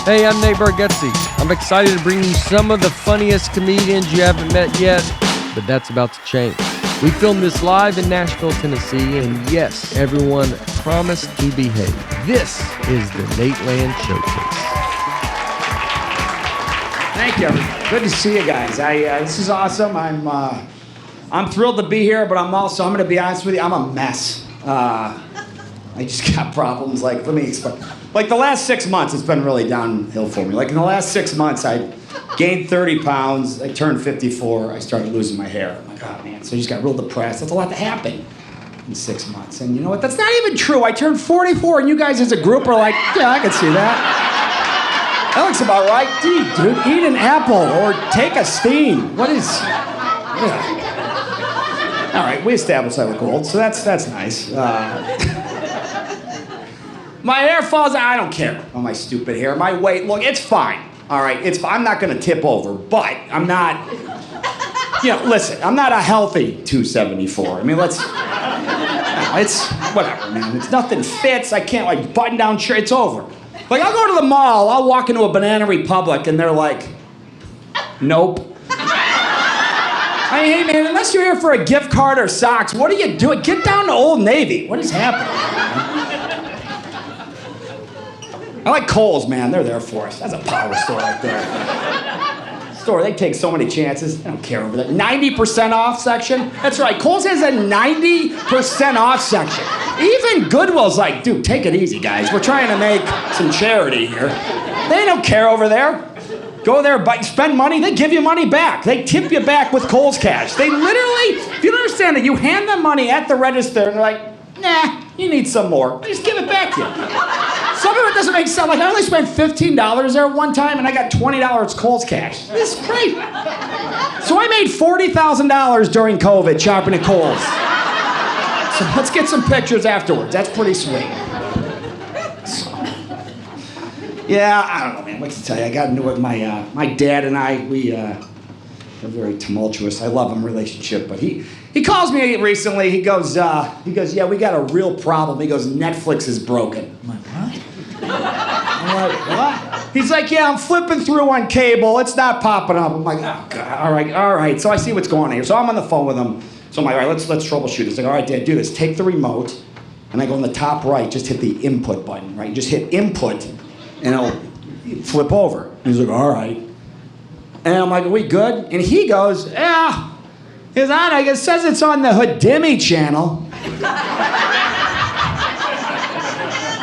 Hey, I'm Nate Bargatze. I'm excited to bring you some of the funniest comedians you haven't met yet, but that's about to change. We filmed this live in Nashville, Tennessee, and yes, everyone promised to behave. This is the Nateland Showcase. Thank you. Good to see you guys. This is awesome. I'm thrilled to be here, but I'm going to be honest with you, I'm a mess. I just got problems. Let me explain. The last 6 months, it's been really downhill for me. In the last 6 months, I gained 30 pounds. I turned 54. I started losing my hair. I'm like, oh, man. So I just got real depressed. That's a lot to happen in 6 months. And you know what? That's not even true. I turned 44, and you guys as a group are like, yeah, I can see that. That looks about right. Dude, eat an apple or take a steam. What is... Yeah. All right, we established I look old, so that's nice. My hair falls out. I don't care about my stupid hair. My weight, look, it's fine. All right, I'm not going to tip over, but I'm not, listen, I'm not a healthy 274. I mean, it's whatever, man. It's nothing fits. I can't, button down shirt. It's over. I'll go to the mall. I'll walk into a Banana Republic, and they're like, nope. Hey, man, unless you're here for a gift card or socks, what are you doing? Get down to Old Navy. What is happening? I like Kohl's, man. They're there for us. That's a power store right there. Store, they take so many chances. I don't care over that. 90% off section? That's right. Kohl's has a 90% off section. Even Goodwill's like, dude, take it easy, guys. We're trying to make some charity here. They don't care over there. Go there, spend money, they give you money back. They tip you back with Kohl's cash. They literally, if you don't understand that, you hand them money at the register, and they're like, nah, you need some more. They just give it back to you. Some of it doesn't make sense. I only spent $15 there one time, and I got $20 Kohl's cash. This is great. So I made $40,000 during COVID shopping at Kohl's. So let's get some pictures afterwards. That's pretty sweet. Yeah, I don't know, man. What to tell you? I got into it with my dad and I. We're very tumultuous. I love him relationship, but he calls me recently. He goes, yeah, we got a real problem. He goes, Netflix is broken. I'm like, what? I'm like, what? He's like, yeah, I'm flipping through on cable. It's not popping up. I'm like, oh, God, all right. So I see what's going on here. So I'm on the phone with him. So I'm like, all right, let's troubleshoot. He's like, all right, Dad, do this. Take the remote, and I go in the top right, just hit the input button, right? Just hit input, and it'll flip over. And he's like, all right. And I'm like, are we good? And he goes, yeah. He's on, it says it's on the Zanies Channel.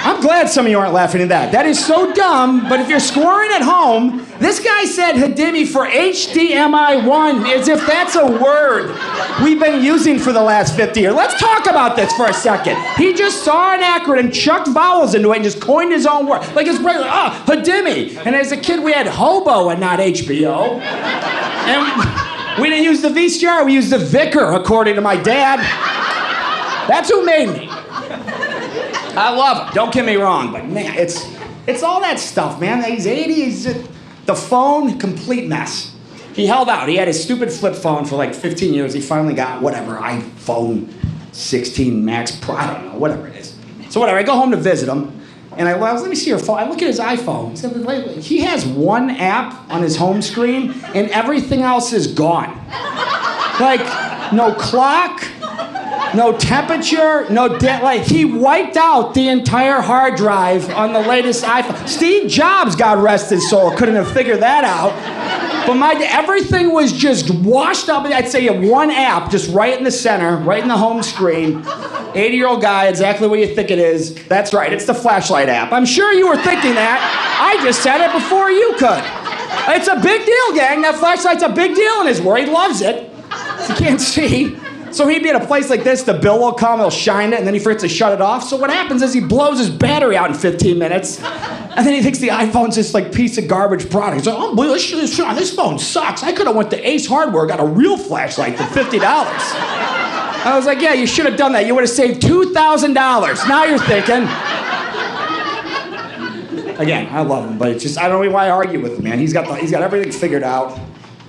I'm glad some of you aren't laughing at that. That is so dumb, but if you're scoring at home, this guy said Zanies for HDMI1, as if that's a word we've been using for the last 50 years. Let's talk about this for a second. He just saw an acronym, chucked vowels into it, and just coined his own word. Like his brother, Zanies. And as a kid, we had Hobo and not HBO. And we didn't use the VCR, we used the Vicar, according to my dad. That's who made me. I love him, don't get me wrong, but man, it's all that stuff, man. He's 80, the phone, complete mess. He held out. He had his stupid flip phone for 15 years. He finally got whatever, iPhone 16 Max Pro, I don't know, whatever it is. So whatever, I go home to visit him, and let me see your phone. I look at his iPhone. He has one app on his home screen, and everything else is gone. No clock, no temperature, no he wiped out the entire hard drive on the latest iPhone. Steve Jobs, God rest his soul, couldn't have figured that out. But everything was just washed up. I'd say one app just right in the center, right in the home screen. 80-year-old guy, exactly what you think it is. That's right, it's the flashlight app. I'm sure you were thinking that. I just said it before you could. It's a big deal, gang. That flashlight's a big deal in his world. He loves it. You can't see. So he'd be at a place like this, the bill will come, he'll shine it, and then he forgets to shut it off. So what happens is he blows his battery out in 15 minutes, and then he thinks the iPhone's this piece of garbage product. He's like, oh, boy, this phone sucks. I could have went to Ace Hardware, got a real flashlight for $50. I was like, yeah, you should have done that. You would have saved $2,000. Now you're thinking. Again, I love him, but it's just, I don't know why I argue with him, man. He's got everything figured out.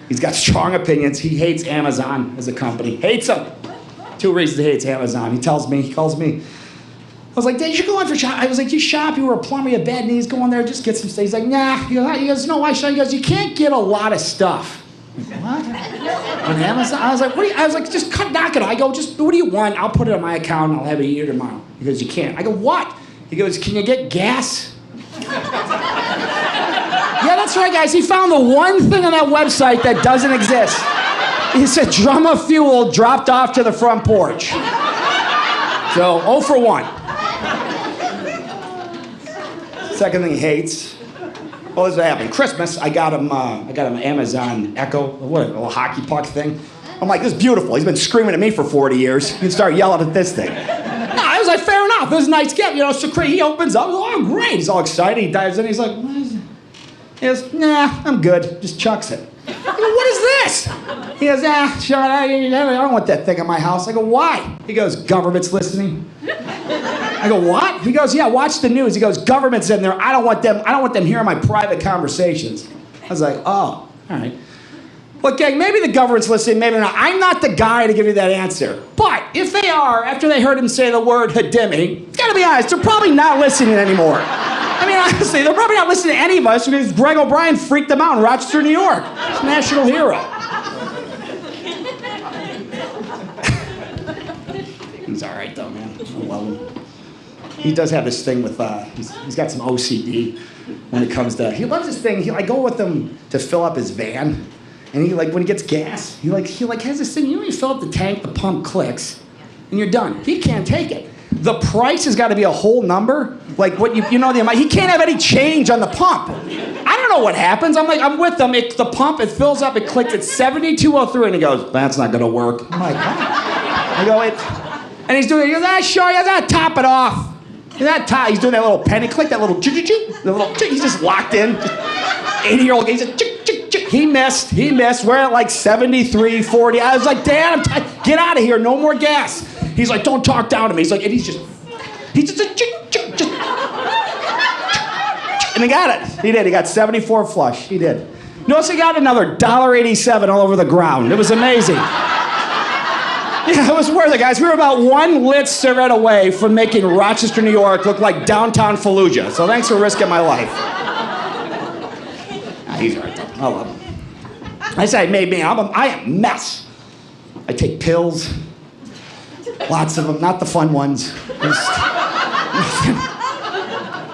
He's got strong opinions. He hates Amazon as a company. Hates them. 2 reasons he hates Amazon. He calls me, I was like, Dad, you should go on for shop. I was like, you shop, you were a plumber, you have bad knees, go in there, just get some stuff. He's like, nah. He goes, no, why should I? He goes, you can't get a lot of stuff. What? On Amazon? I was like, I was like, just knock it. I go, just what do you want? I'll put it on my account and I'll have it here tomorrow. He goes, you can't. I go, what? He goes, can you get gas? Yeah, that's right, guys. He found the one thing on that website that doesn't exist. He said, drum of fuel dropped off to the front porch. So, 0 for 1. Second thing he hates. Well, this happened. Christmas, I got him an Amazon Echo, what, a little hockey puck thing. I'm like, this is beautiful. He's been screaming at me for 40 years. He can start yelling at this thing. I was like, fair enough. It was a nice gift, so he opens up. Oh, great. He's all excited. He dives in. He's like, what is it? He goes, nah, I'm good. Just chucks it. I go, what is this? He goes, Sean, I don't want that thing in my house. I go, why? He goes, government's listening. I go, what? He goes, yeah, watch the news. He goes, government's in there. I don't want them hearing my private conversations. I was like, oh, all right. Look, gang, maybe the government's listening, maybe not. I'm not the guy to give you that answer. But if they are, after they heard him say the word Hidimi, gotta be honest, they're probably not listening anymore. I mean, honestly, they're probably not listening to any of us because Greg O'Brien freaked them out in Rochester, New York. He's a national hero. He's all right, though, man. I love him. He does have this thing with, he's got some OCD when it comes to, he loves this thing. I go with him to fill up his van, and he, when he gets gas, he has this thing, when you fill up the tank, the pump clicks, and you're done. He can't take it. The price has got to be a whole number, like what the amount. He can't have any change on the pump. I don't know what happens. I'm with him. The pump, it fills up, it clicks at 7203, and he goes, that's not going to work. I'm like, what? I go, and he's doing it. He goes, sure, he goes, top it off. He's doing that little penny click, that little he's just locked in. 80-year-old guy, he's like, he missed. We're at like 73-40. I was like, Dad, get out of here, no more gas. He's like, don't talk down to me. He's just and he got it. He did. He got 74 flush. He did. Notice he got another $1.87 all over the ground. It was amazing. Yeah, it was worth it, guys. We were about one lit cigarette away from making Rochester, New York look like downtown Fallujah. So thanks for risking my life. He's all right, though. I love him. I say, maybe I am a mess. I take pills. Lots of them, not the fun ones.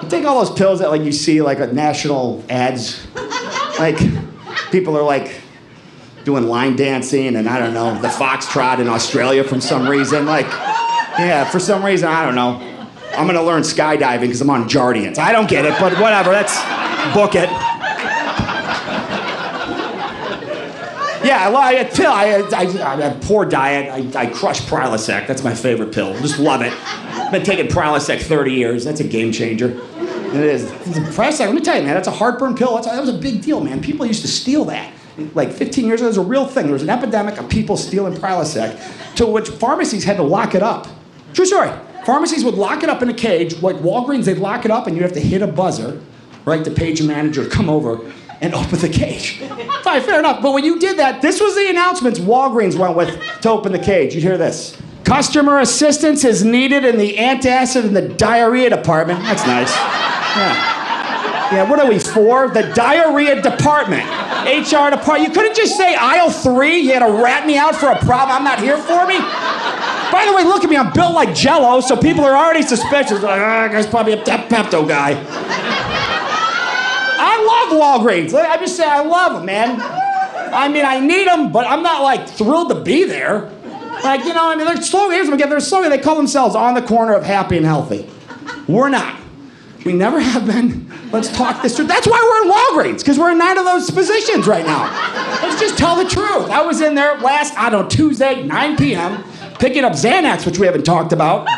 You take all those pills that you see at national ads. People are doing line dancing and I don't know, the foxtrot in Australia for some reason. For some reason, I don't know. I'm gonna learn skydiving because I'm on Jardians. I don't get it, but whatever, book it. Yeah, I have poor diet. I crush Prilosec. That's my favorite pill. Just love it. I've been taking Prilosec 30 years. That's a game changer. It is. It's Prilosec, let me tell you, man, that's a heartburn pill. That was a big deal, man. People used to steal that. 15 years ago, it was a real thing. There was an epidemic of people stealing Prilosec, to which pharmacies had to lock it up. True story. Pharmacies would lock it up in a cage. Walgreens, they'd lock it up, and you'd have to hit a buzzer, to page a manager to come over and open the cage. Fine, fair enough. But when you did that, this was the announcements Walgreens went with to open the cage. You'd hear this. Customer assistance is needed in the antacid and the diarrhea department. That's nice. Yeah, what are we for? The diarrhea department. HR department. You couldn't just say aisle 3. You had to rat me out for a problem I'm not here for me? By the way, look at me. I'm built like Jell-O, so people are already suspicious. That guy's probably a Pepto guy. I love Walgreens. I just say I love them, man. I mean, I need them, but I'm not thrilled to be there. Their slogan, here's what their slogan, they call themselves on the corner of happy and healthy. We're not. We never have been. Let's talk this through. That's why we're in Walgreens, because we're in 9 of those positions right now. Let's just tell the truth. I was in there last, Tuesday, 9 p.m., picking up Xanax, which we haven't talked about.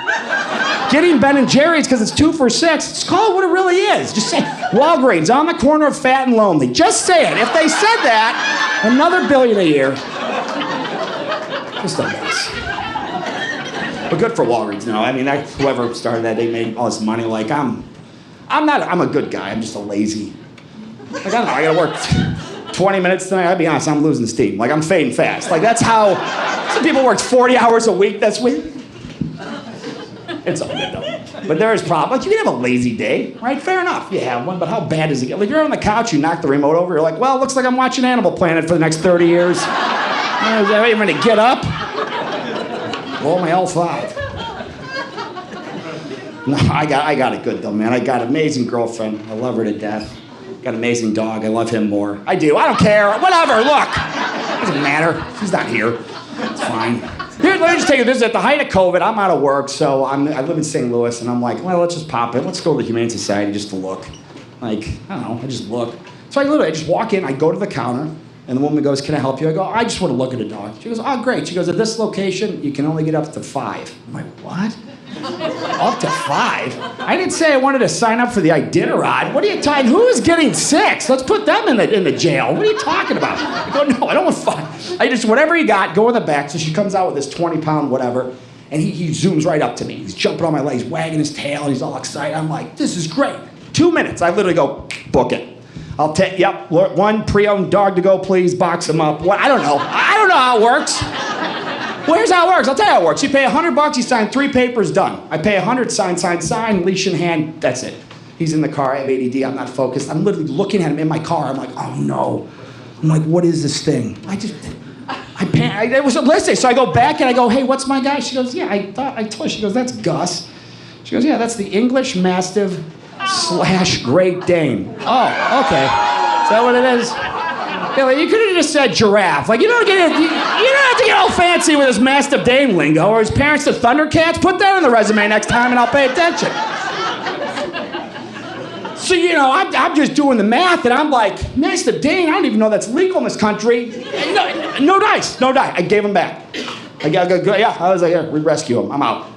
Getting Ben & Jerry's because it's 2 for $6. Just call it what it really is. Just say, Walgreens, on the corner of fat and lonely. Just say it. If they said that, another $1 billion a year. Just a mess. But good for Walgreens, whoever started that, they made all this money. I'm a good guy. I'm just a lazy. I don't know, I gotta work 20 minutes tonight. I'll be honest, I'm losing steam. I'm fading fast. That's how some people worked 40 hours a week this week. It's all good though. But there is problems. You can have a lazy day, right? Fair enough. You have one, but how bad does it get? Like, you're on the couch, you knock the remote over, you're like, well, it looks like I'm watching Animal Planet for the next 30 years. Is that even going to get up? Roll my L5. No, I got it good, though, man. I got an amazing girlfriend. I love her to death. Got an amazing dog. I love him more. I do. I don't care. Whatever. Look. Doesn't matter. She's not here. It's fine. Here, let me just tell you, this is at the height of COVID. I'm out of work, so I live in St. Louis, and I'm like, well, let's just pop it. Let's go to the Humane Society just to look. Like, I don't know. I just look. So I just walk in. I go to the counter, and the woman goes, can I help you? I go, I just want to look at a dog. She goes, oh, great. She goes, at this location, you can only get up to 5. I'm like, what? Up to 5? I didn't say I wanted to sign up for the Iditarod. What are you talking? Who is getting 6? Let's put them in the jail. What are you talking about? I go, no, I don't want 5. I just, whatever you got, go in the back. So she comes out with this 20-pound whatever, and he zooms right up to me. He's jumping on my legs, wagging his tail, and he's all excited. I'm like, this is great. 2 minutes. I literally go, book it. I'll take, yep, 1 pre-owned dog to go, please. Box him up. What? I don't know. I don't know how it works. Well, here's how it works. I'll tell you how it works. You pay $100, you sign 3 papers, done. I pay $100, sign, leash in hand, that's it. He's in the car, I have ADD, I'm not focused. I'm literally looking at him in my car. I'm like, oh no. I'm like, what is this thing? It was a listing. So I go back and I go, hey, what's my guy? She goes, yeah, I told her. She goes, that's Gus. She goes, yeah, that's the English Mastiff / Great Dane. Oh, okay. Is that what it is? Yeah, like, you could have just said giraffe. Like, you don't have to get all fancy with his Mastiff Dane lingo, or his parents the Thundercats. Put that on the resume next time and I'll pay attention. So, I'm just doing the math and I'm like, Mastiff Dane, I don't even know that's legal in this country. No dice. I gave him back. I was like, yeah, we rescue him. I'm out.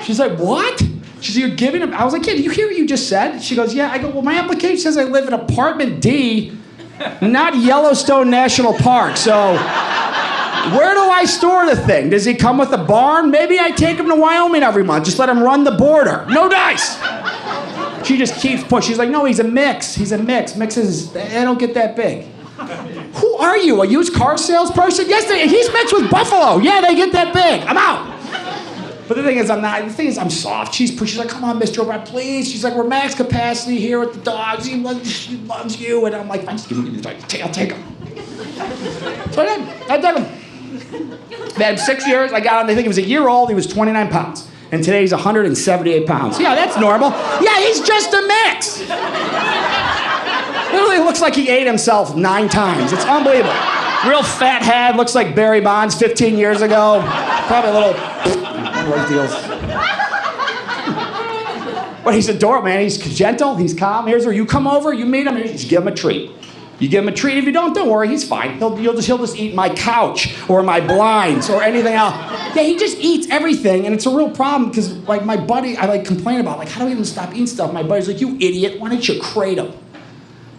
She's like, what? She said, you're giving him? I was like, yeah, did you hear what you just said? She goes, yeah. I go, well, my application says I live in apartment D, not Yellowstone National Park, so where do I store the thing? Does he come with a barn? Maybe I take him to Wyoming every month. Just let him run the border. No dice. She just keeps pushing. She's like, no, he's a mix. Mixes, they don't get that big. Who are you, a used car salesperson? Yes, he's mixed with buffalo. Yeah, they get that big. I'm out. But the thing is, I'm soft. She's like, come on, Mr. O'Brien, please. She's like, we're max capacity here with the dogs. She loves you. And I'm like, fine, just give me the dog. I'll take him. So I took him. They had 6 years. I got him. I think he was a year old. He was 29 pounds. And today he's 178 pounds. Yeah, that's normal. Yeah, he's just a mix. Literally looks like he ate himself 9 times. It's unbelievable. Real fat head. Looks like Barry Bonds 15 years ago. Probably a little... One of those deals. But he's adorable, man. He's gentle, he's calm. Here's where you come over, you meet him, you just give him a treat. You give him a treat. If you don't worry, he's fine. He'll just eat my couch or my blinds or anything else. Yeah, he just eats everything, and it's a real problem because, like, my buddy, I complain about, how do we even stop eating stuff? My buddy's like, you idiot, why don't you crate him?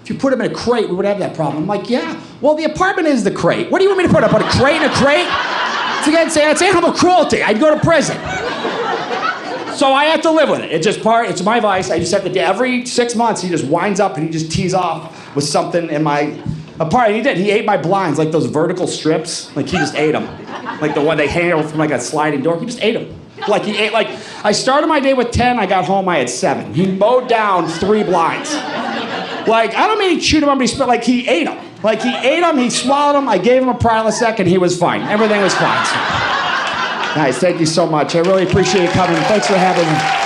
If you put him in a crate, we would have that problem. I'm like, yeah, well, the apartment is the crate. What do you want me to put? I put a crate in a crate? It's animal cruelty. I'd go to prison. So I have to live with it. It's my vice. I just have to, every 6 months, he just winds up and he just tees off with something in my apartment. He did. He ate my blinds, like those vertical strips. Like, he just ate them. Like the one they hang over from, like, a sliding door. He just ate them. Like, he ate, I started my day with 10. I got home, I had 7. He mowed down 3 blinds. Like, I don't mean he chewed them up, but he ate them. Like, he ate them, he swallowed them, I gave him a Prilosec, and he was fine. Everything was fine. So. Guys, thank you so much. I really appreciate you coming. Thanks for having me.